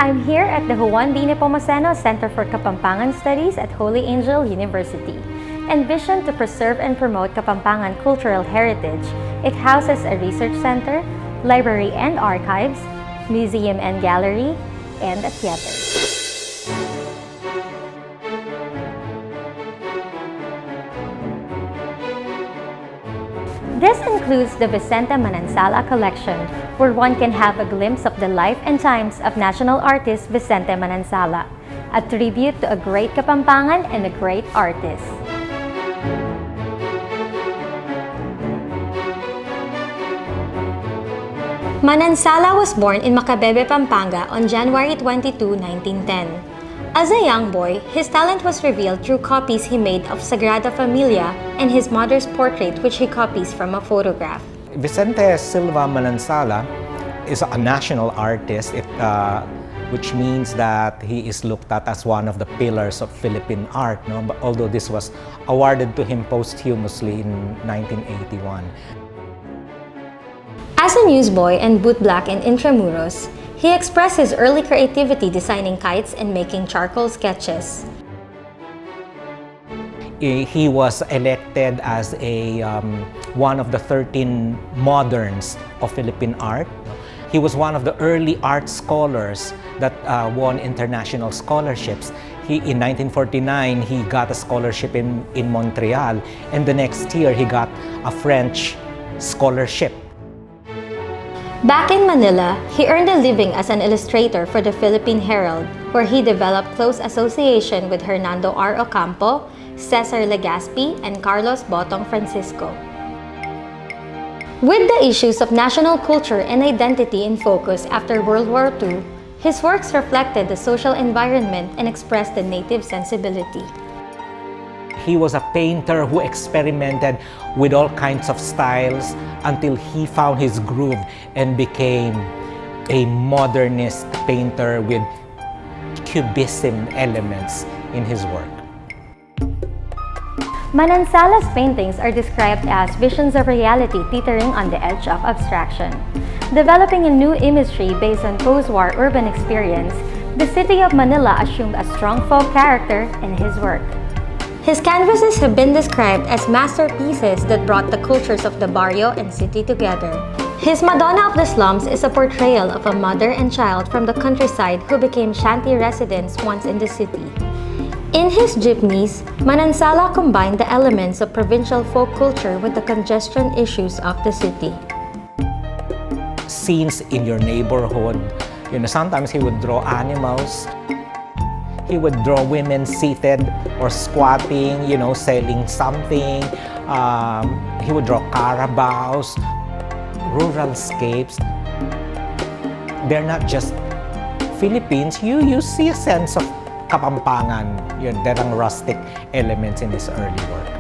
I'm here at the Juan D. Nepomuceno Center for Kapampangan Studies at Holy Angel University. Envisioned to preserve and promote Kapampangan cultural heritage, it houses a research center, library and archives, museum and gallery, and a theater. This includes the Vicente Manansala collection, where one can have a glimpse of the life and times of national artist Vicente Manansala, a tribute to a great Kapampangan and a great artist. Manansala was born in Macabebe, Pampanga on January 22, 1910. As a young boy, his talent was revealed through copies he made of Sagrada Familia and his mother's portrait, which he copies from a photograph. Vicente Silva Manansala is a national artist, which means that he is looked at as one of the pillars of Philippine art, no? But although this was awarded to him posthumously in 1981. As a newsboy and bootblack in Intramuros, he expressed his early creativity designing kites and making charcoal sketches. He was elected as one of the 13 moderns of Philippine art. He was one of the early art scholars that won international scholarships. In 1949, he got a scholarship in Montreal, and the next year he got a French scholarship. Back in Manila, he earned a living as an illustrator for the Philippine Herald, where he developed close association with Hernando R. Ocampo, Cesar Legazpi, and Carlos Botong Francisco. With the issues of national culture and identity in focus after World War II, his works reflected the social environment and expressed the native sensibility. He was a painter who experimented with all kinds of styles until he found his groove and became a modernist painter with cubism elements in his work. Manansala's paintings are described as visions of reality teetering on the edge of abstraction. Developing a new imagery based on post-war urban experience, the city of Manila assumed a strong folk character in his work. His canvases have been described as masterpieces that brought the cultures of the barrio and city together. His Madonna of the Slums is a portrayal of a mother and child from the countryside who became shanty residents once in the city. In his jeepneys, Manansala combined the elements of provincial folk culture with the congestion issues of the city. Scenes in your neighborhood, sometimes he would draw animals. He would draw women seated or squatting, selling something. He would draw carabaos, rural scapes. They're not just Philippines. You see a sense of Kapampangan. There are rustic elements in his early work.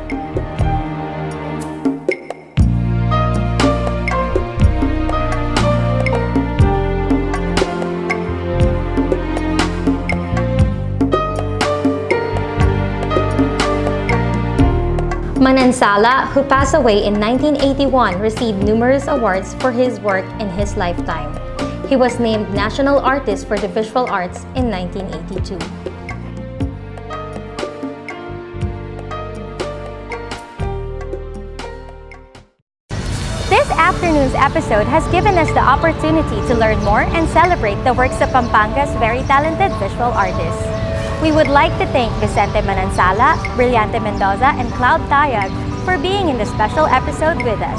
Manansala, who passed away in 1981, received numerous awards for his work in his lifetime. He was named National Artist for the Visual Arts in 1982. This afternoon's episode has given us the opportunity to learn more and celebrate the works of Pampanga's very talented visual artists. We would like to thank Vicente Manansala, Brillante Mendoza, and Cloud Tayag for being in the special episode with us.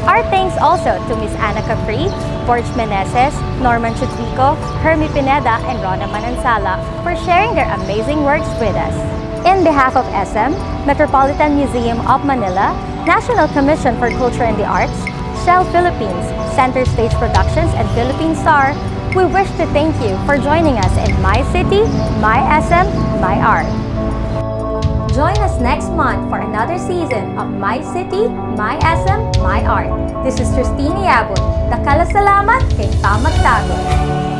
Our thanks also to Miss Ana Capri, Borge Meneses, Norman Chudvico, Hermie Pineda, and Rona Manansala for sharing their amazing works with us. In behalf of SM, Metropolitan Museum of Manila, National Commission for Culture and the Arts, Shell Philippines, Center Stage Productions, and Philippine Star, we wish to thank you for joining us in My City, My SM, My Art. Join us next month for another season of My City, My SM, My Art. This is Tristine Yabut. Dakala salamat kay Pamagtago.